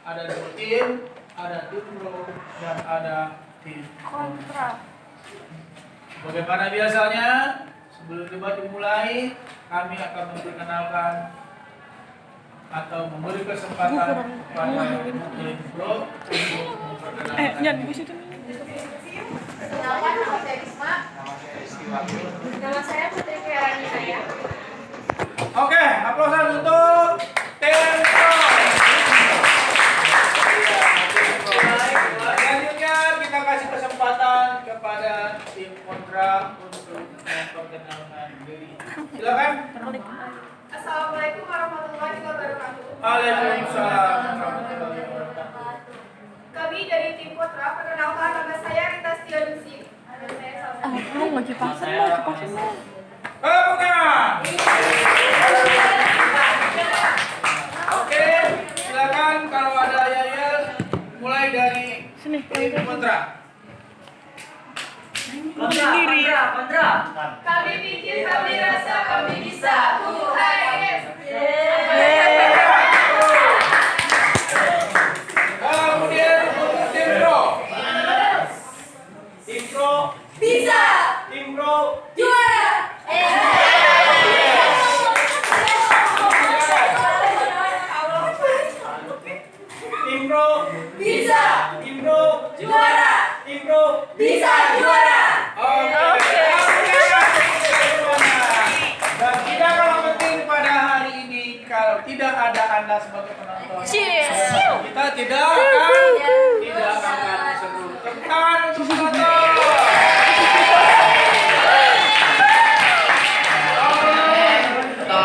Ada 2 tim, ada tim pro dan ada tim kontra. Bagaimana biasanya, sebelum debat dimulai, kami akan memperkenalkan atau memberi kesempatan kepada tim pro untuk memperkenalkan. Kenalkan, nama saya Risma. Nama saya Putri Fiarani saya. Oke, aplausan untuk tim pro. Selanjutnya kita kasih kesempatan kepada tim kontra untuk memperkenalkan diri. Silakan. Assalamualaikum warahmatullahi wabarakatuh. Waalaikumsalam warahmatullahi wabarakatuh. Kami dari tim kontra, perkenalkan nama saya Rita Stianusi. Nama saya Salsa. Lagi pasang. Bukan. Oke, silakan kalau ada yel mulai dari tim kontra. Kontra. Kami pikir kami rasa kami bisa. UHS. Kemudian untuk tim pro. Tim pro Bisa. tim pro Juara. tim pro Bisa. tim pro Juara. tim pro Bisa juara. Oke. Dan tidak kalah penting pada hari ini, kalau tidak ada Anda sebagai penonton, kita tidak akan seru. Tepuk tangan untuk penonton. Kita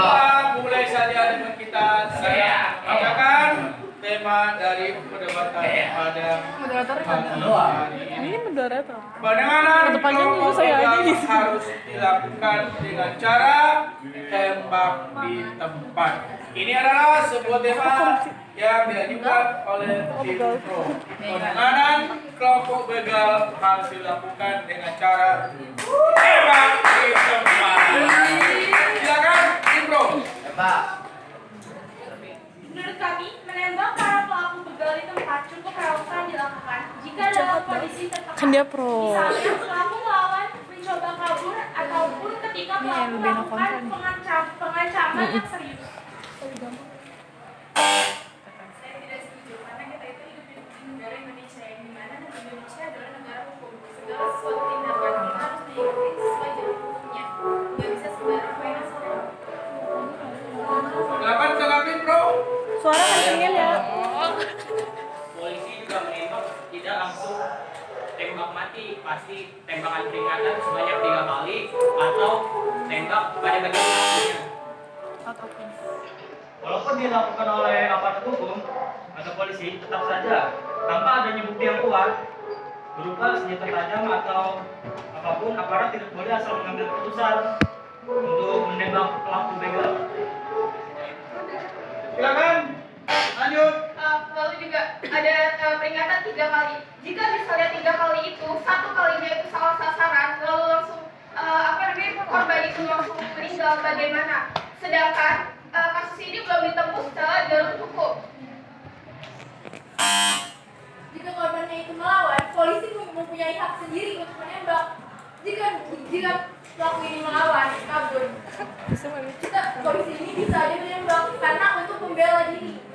mulai saja dengan kita. Saya bacakan tema dari perdebatan pada hari ini. Ini moderator. Penanganan Depannya kelompok saya aja begal gitu. harus dilakukan dengan cara tembak di tempat. Ini adalah sebuah tema yang diajukan oleh tim pro. Penanganan kelompok begal harus dilakukan dengan cara tembak di tempat. Silakan tim pro. Menurut kami, menembak para pelaku begal di tempat cukup relevan dilakukan jika dalam kondisi tertekan. Kan dia pro. Misalnya, pelaku melawan, mencoba kabur, ataupun ketika pelaku lebih no melakukan kontra pengancaman yang serius. Saya tidak setuju, karena kita itu hidup di negara Indonesia, yang dimana negara Indonesia adalah negara hukum. Segala sesuatu tindakan kita harus diikuti sesuai jalur hukumnya. Nggak bisa sembarang main asal. Silakan tanggapi pro. Suara kencengin ya. polisi juga menembak tidak langsung tembak mati, pasti tembakan peringatan sebanyak 3 kali atau tembak pada bagian tubuhnya. Walaupun dilakukan oleh aparat hukum atau polisi, tetap saja tanpa adanya bukti yang kuat berupa senjata tajam atau apapun, aparat tidak boleh asal mengambil keputusan untuk menembak pelaku begal. Silakan. Lanjut. Lalu juga ada peringatan 3 kali. Jika misalnya 3 kali itu, 1 kalinya itu salah sasaran, lalu langsung korban itu langsung meninggal, bagaimana? Sedangkan kasus ini belum ditempuh secara jalur hukum. Jika korbannya itu melawan, polisi mempunyai hak sendiri untuk menembak. Jika pelaku ini melawan, kabur, polisi ini bisa aja menembak karena untuk membela diri.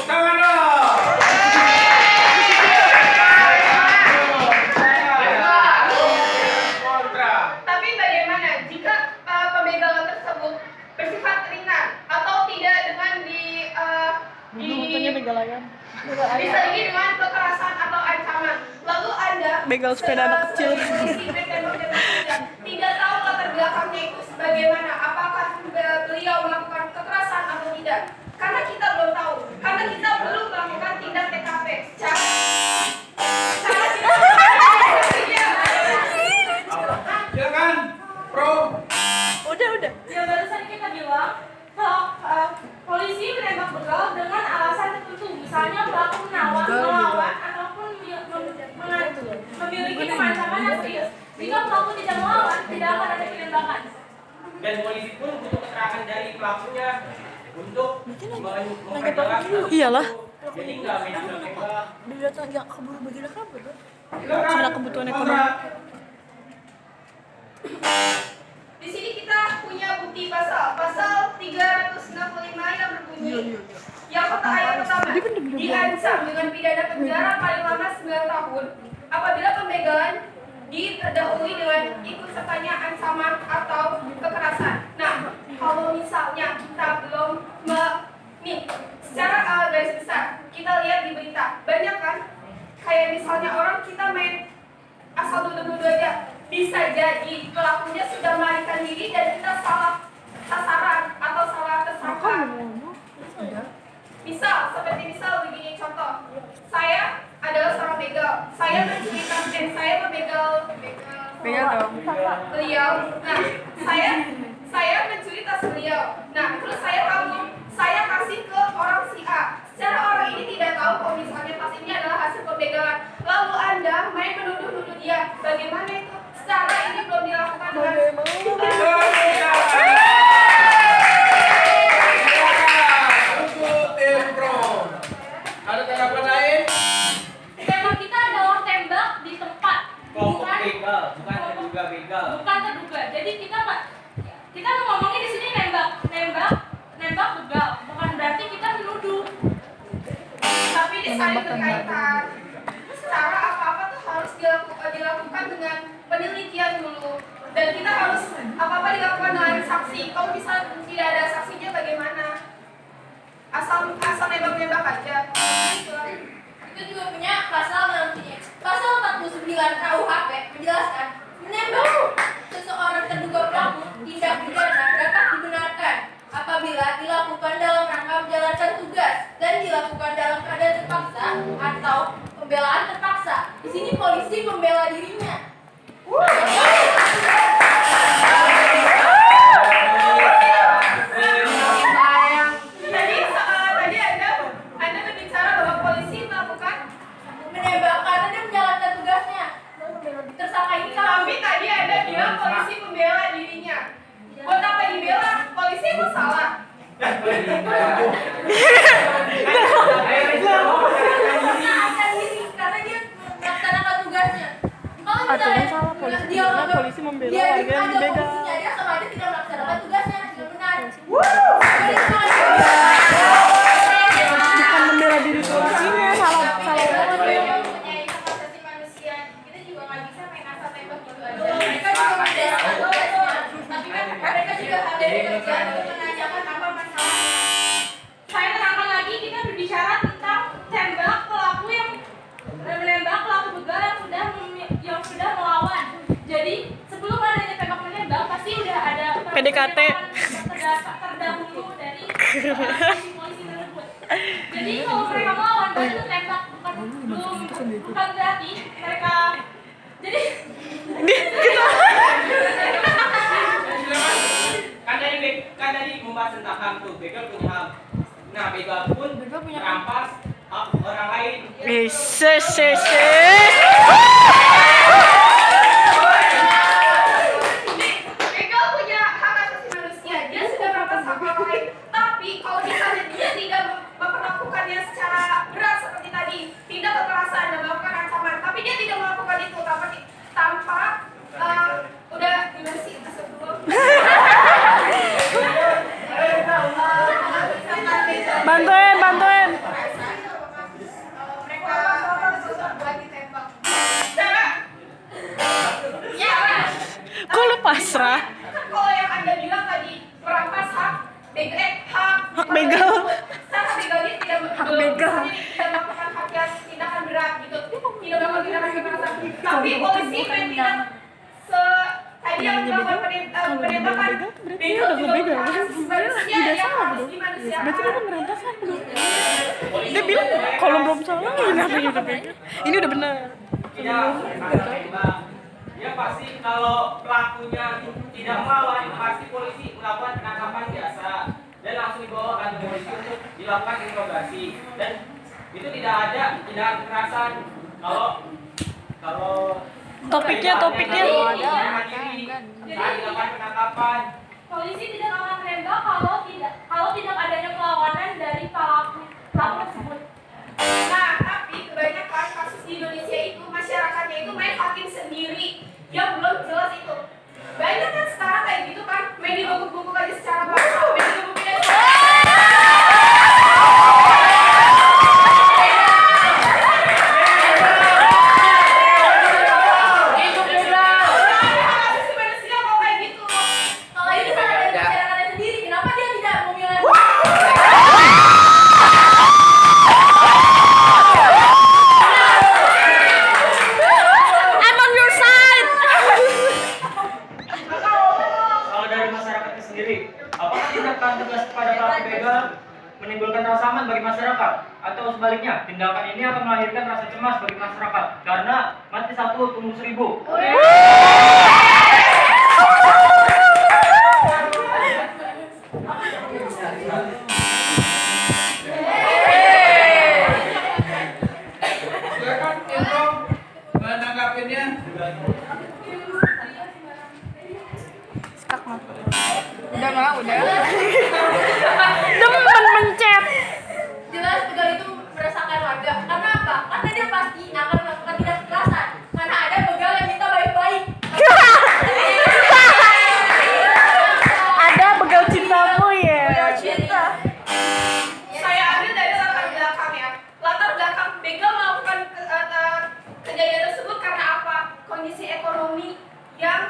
Tangan dong. Kontra. Tapi bagaimana jika pembegalan tersebut bersifat ringan atau tidak dengan diselingi dengan kekerasan atau ancaman? Lalu Anda Begal sepeda anak kecil. tidak tahu latar belakangnya itu sebagaimana, apakah beliau melakukan kekerasan atau tidak? Karena kita belum tahu, karena kita belum melakukan tindak TKP. Silakan pro. Udah. Yang barusan kita bilang, kalau polisi menembak begal dengan alasan tertentu, misalnya pelaku melawan ataupun memiliki pengancaman yang serius. Jika pelaku tidak melawan, tidak akan ada penembakan. Dan polisi pun butuh keterangan dari pelakunya untuk Iyalah. Jadi nggak minat nembak. Dia datang ya keburu bagian kabur. Silakan. Karena kebutuhan ekonomi. Bapak. Di sini kita punya bukti pasal 365 yang berbunyi yang ayat pertama diancam dengan pidana penjara paling lama 9 tahun apabila pembegalan didahului dengan ikut sertanya ancaman atau kekerasan. Nah, kalau misalnya kita belum nih secara garis besar kita lihat di berita banyak kan kayak misalnya orang kita main asal duduk-duduk aja bisa jadi pelakunya sudah melarikan diri dan kita salah sasaran atau salah tersangka. Seperti misal begini contoh, saya adalah seorang begal, saya mencuri tas dan saya membegal beliau. Nah, saya mencuri tas beliau. Nah, terus saya kabur, saya kasih ke orang si A. Secara orang ini tidak tahu kalau misalnya tas ini adalah hasil pembegalan. Lalu Anda main menuduh-nuduh dia. Bagaimana itu? Secara ini belum dilakukan dengan Untuk tim pro. Ada tanggapan lain? Tema kita adalah tembak di tempat, Kelompok begal, bukan terduga begal. bukan terduga. Jadi kita mau ngomongnya di sini nembak begal, bukan berarti kita menuduh. tapi ini saling berkaitan. Secara apa-apa tuh harus dilakukan dengan penelitian dulu. Dan kita harus apa-apa dilakukan dengan saksi. Kalau misal tidak ada saksinya bagaimana? Asal nembak-nembak aja. Itu juga punya pasal namanya pasal 49 KUHP menjelaskan menembak seseorang terduga pelaku tindak pidana dapat dibenarkan apabila dilakukan dalam rangka menjalankan tugas dan dilakukan dalam keadaan terpaksa atau pembelaan terpaksa. Di sini polisi membela dirinya. Tadi Anda berbicara bahwa polisi melakukan, Menembak karena dia menjalankan tugasnya. Tersangka ini tapi tadi Anda bilang polisi membela dirinya. Buat apa dibela? Polisi itu salah. karena dia melaksanakan tugasnya. Kalau Aturan salah polisi dia karena polisi membela dia warga yang ada dibegal. posisinya, dia sama aja tidak melaksanakan tugasnya. Tidak benar. Bukan membela diri polisinya, salah orang dia. Yang mempunyai hak asasi manusia, kita juga nggak bisa main asal tembak gitu aja. Mereka juga menjalankan tugasnya, tapi kan mereka juga harus bekerja untuk menanyakan apa masalahnya. Saya terangkan lagi, kita berbicara tentang tembak pelaku yang menembak pelaku begal yang sudah melawan. Jadi sebelum adanya tembak menembak pasti udah ada PDKT. terdahulu dari polisi tersebut. Jadi kalau mereka melawan baru tembak, bukan berarti mereka jadi Kan tadi membahas tentang HAM tuh, begal punya HAM. Nah, begal pun merampas hak orang lain. Begal punya hak asasi manusia, dia sudah merampas hak orang lain. Tapi kalau misalnya dia tidak memperlakukannya secara berat seperti tadi, tindak kekerasan dan melakukan ancaman, tapi dia tidak melakukan itu tanpa udah gimana sih Bantuin. mereka buat ditembak. Cara ya kan? Kok lu pasrah? Kalau yang Anda bilang tadi merampas hak Hak begal. Hak begal ini tidak begal. tidak melakukan hak yang tindakan berat gitu, tidak melakukan tindakan kekerasan. Tapi polisi bertindak tadi yang melakukan penembakan begal juga begal. hak asasi manusia Udah yang salah harus dong. dimanusiakan. Berarti udah merampas hak belum? Dia bilang kalau belum salah kenapa udah begal? Ini udah benar. Tidak ada tembak. Dia pasti kalau pelakunya tidak melawan, pasti polisi melakukan penangkapan biasa dan langsung dibawa ke kantor polisi untuk dilakukan interogasi. Dan itu tidak ada tindakan kekerasan. Kalau Topiknya. saat dilakukan penangkapan. polisi tidak akan menembak kalau tidak adanya perlawanan dari pelaku tersebut. atau sebaliknya. Tindakan ini akan melahirkan rasa cemas bagi masyarakat karena mati satu tumbuh 1000. Silakan Indro menanggapinya. Udah mah, udah. Demen mencet. Jelas begal itu meresahkan warga. Karena apa? Karena dia pasti akan melakukan tindak kekerasan. Karena ada begal yang minta baik-baik. Ada begal cintamu ya. Cinta. Saya ambil dari latar belakang ya. Latar belakang begal melakukan kejadian tersebut karena apa? Kondisi ekonomi yang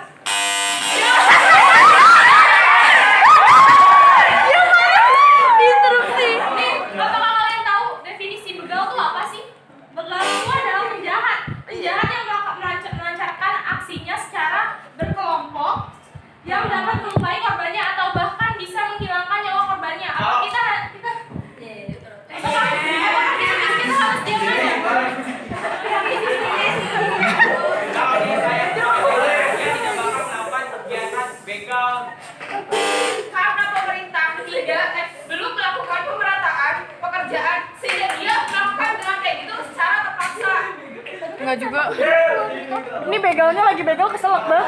Interupsi. Nih, apakah kalian tahu definisi begal itu apa sih? Begal itu adalah penjahat. Penjahat yang melancarkan aksinya secara berkelompok yang dapat melukai korbannya atau bahkan bisa menghilangkan nyawa korbannya. Apa kita apakah kita harus diam aja? karena pemerintah belum melakukan pemerataan pekerjaan sehingga dia melakukan dengan kayak gitu secara terpaksa. Enggak juga. Ini begalnya lagi begal keselak banget.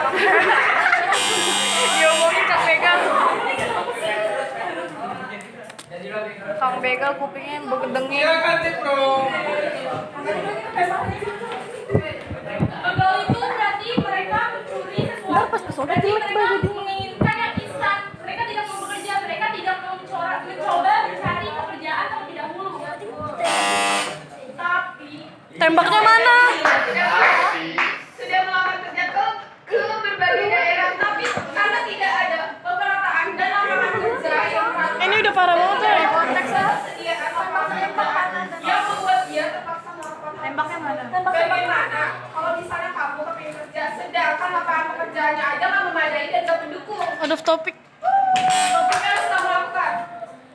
Diomongin Kang Begal. Kang Begal kupingnya begedengin. Silakan Cipro. Begal itu berarti mereka mencuri sesuatu. Ntar pas kesana Berarti jelek mereka banget. menginginkan yang instan. Mereka tidak mau bekerja, mereka tidak mau mencoba mencari pekerjaan terlebih dahulu. Tapi Tembaknya mana? sudah melamar kerja ke berbagai daerah, tapi karena tidak ada pemerataan dan lapangan kerja yang Ini udah parah banget ya. persediaan lapangan pekerjaan yang membuat dia terpaksa melakukan Tembaknya mana? bagaimana kalau misalnya kamu kepingin kerja sedangkan lapangan pekerjaannya aja nggak memadai dan nggak mendukung, Out of topic. topiknya harus kamu lakukan.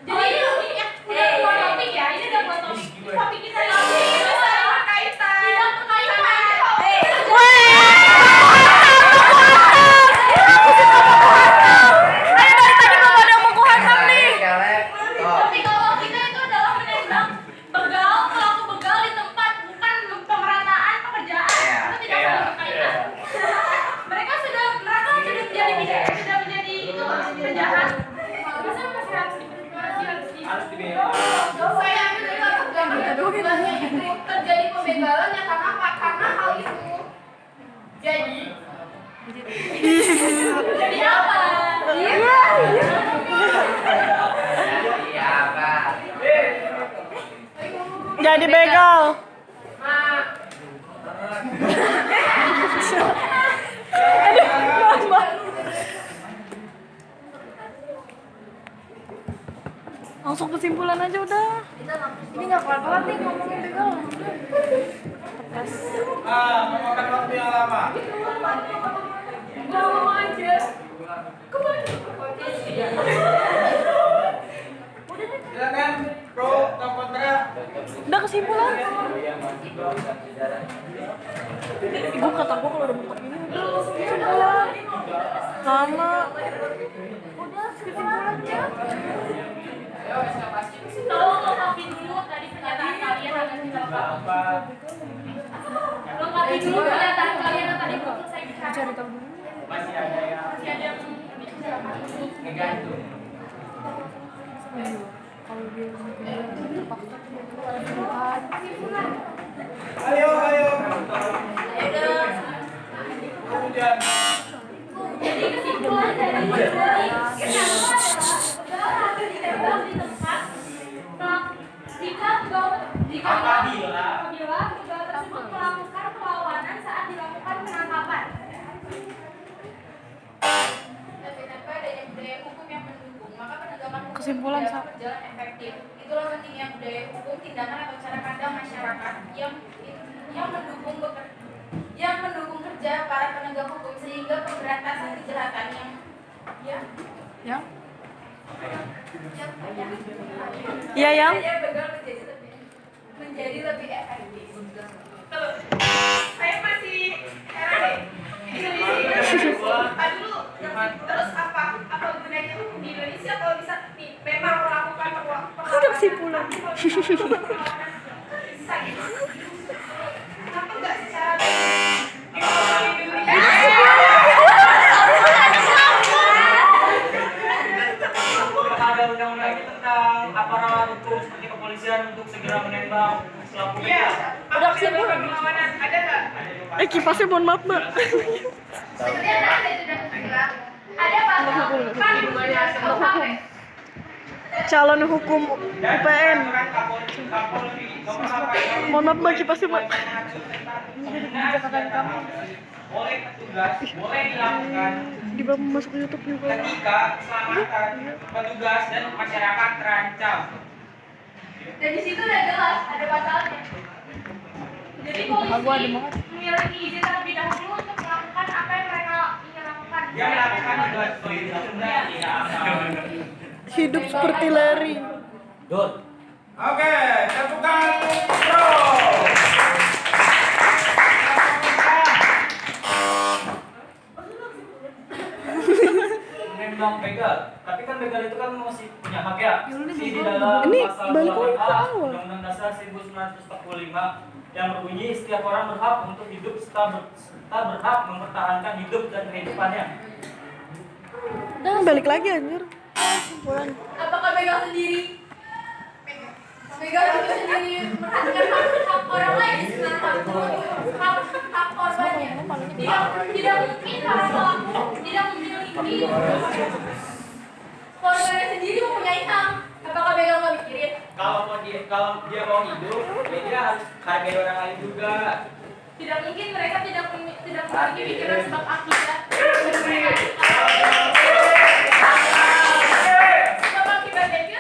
Jadi ini ya, udah keluar topik ya, ini udah keluar topik. Topik kita yang Ini saling berkaitan. tidak berkaitan. Ayo dari tadi belum ada yang mau kuhantam nih. Tapi kalau kita itu adalah menembak begal, pelaku begal di tempat, bukan pemerataan pekerjaan. Itu tidak saling berkaitan. Mereka sudah menjadi penjahat. Masa masih harus Saya ambil dari latar belakang begalnya itu terjadi pembegalan ya karena apa? Karena hal itu. jadi apa? Jadi begal. Nah, Langsung kesimpulan aja udah. Ini nggak kelar-kelar nih ngomongin begal. Memakan waktu yang lama. ngomong aja. Silakan pro atau kontra. Udah kesimpulan. Ibu kata gua kalau udah bentuk ini udah kesimpulan. Lama. Udah kesimpulannya. Tolong lengkapi dulu tadi pernyataan kalian agar kita lengkap. Lengkapi dulu pernyataan kalian yang tadi belum selesai bicara. Cari tahu dulu. Masih ada yang Gantung. Kalau dia terpaksa ada bukan. Ayo. Ayo Kemudian. Jadi kesimpulan dari kita adalah begal tidak di tempat jika apabila begal tersebut melakukan perlawanan saat dilakukan penangkapan. Tapi tanpa adanya budaya hukum yang mendukung, maka penegakan hukum Kesimpulan, tidak Sa. akan berjalan efektif. Itulah pentingnya budaya hukum, tindakan atau cara pandang masyarakat yang mendukung kerja para penegak hukum sehingga pemberantasan kejahatan yang Iya yang. begal menjadi lebih Kenapa nggak secara Ada undang-undang ini tentang aparat hukum seperti kepolisian untuk segera menembak pelaku begal. Iya. Udah siap belum? Perlawanan ada nggak? Kipasnya mohon maaf mbak. Sebenarnya ada itu dan bilang ada pasal Calon hukum UPN. Mohon maaf mbak, kipasnya mbak. Oleh petugas boleh dilakukan Di bawah masuk ke YouTube juga. ketika keselamatan petugas dan masyarakat terancam. Dan di situ udah jelas ada pasalnya. Jadi polisi memiliki izin terlebih dahulu untuk melakukan apa yang mereka ingin lakukan. Dia melakukan tugas politik Hidup seperti Larry. Oke, tepukan pro. menembak begal. Tapi kan begal itu kan masih punya hak ya. Di dalam Ini pasal balik 8A lagi ke awal. Undang-Undang Dasar 1945 yang berbunyi setiap orang berhak untuk hidup serta berhak mempertahankan hidup dan kehidupannya. Balik lagi anjir. Pulang. Apakah begal sendiri? Begal itu sendiri memperhatikan hak orang lain dengan hak korbannya. Tidak mungkin para pelaku tidak memiliki korbannya sendiri mempunyai hak. Apakah begal nggak mikirin? Kalau dia mau hidup, ya dia harus hargai orang lain juga. Tidak mungkin mereka tidak memiliki pikiran sebab akibat. Sebab akibat begal